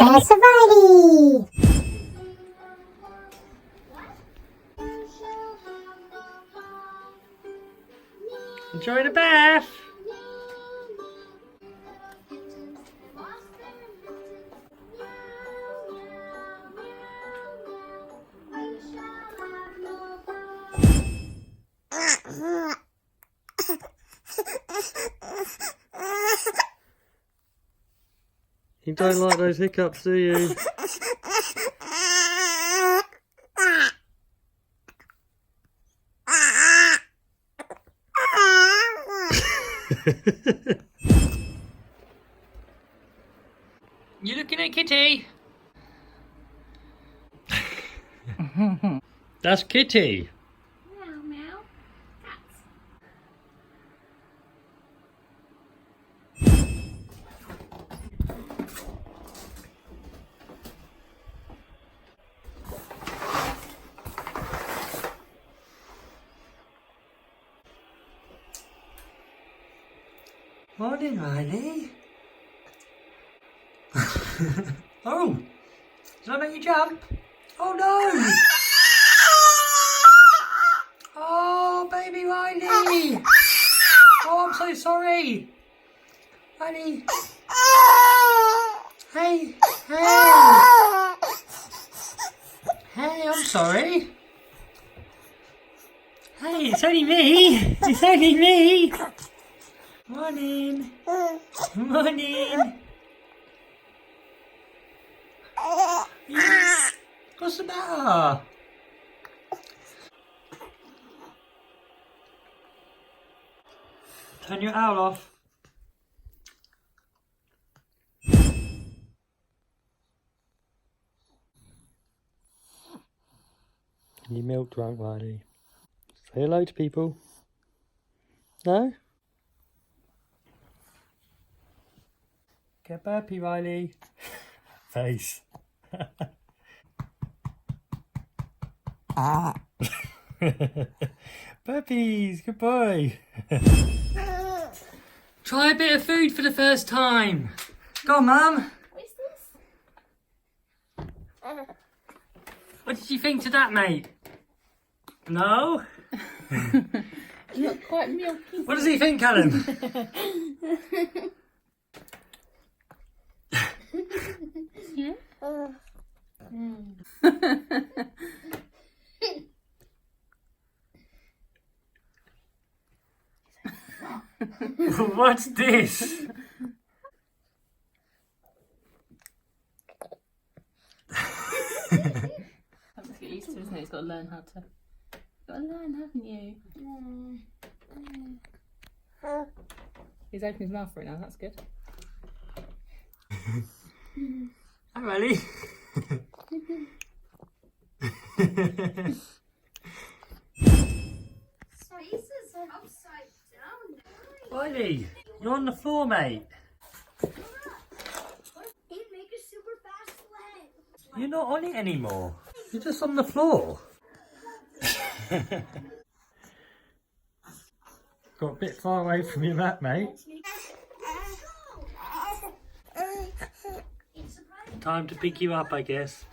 There's Riley! Enjoy the bath! You don't like those hiccups, do you? You looking at Kitty? That's Kitty. Meow meow. Cats. Morning, Riley. Oh, does that make you jump? Oh no! Oh, baby Riley! Oh, I'm so sorry. Riley. Hey, hey. Hey, I'm sorry. Hey, it's only me. It's only me. Morning. Morning. What's the matter? Turn your owl off. You milk drunk, Riley. Say hello to people. No? Get burpy, Riley. Face. Burpees, good boy. Try a bit of food for the first time. Go on, Mum. What's this? What did you think to that, mate? No? Not quite milky. What does he think, Callum? Yeah? What's this? Have to get used to it, isn't it? It's got to learn how to. You've got to learn, haven't you? He's opened his mouth for it now, that's good. Hi, Riley. Faces are upside down. Riley, you're on the floor, mate. He'd make a super fast sled. You're not on it anymore. You're just on the floor. Got a bit far away from your mat, mate. Time to pick you up, I guess.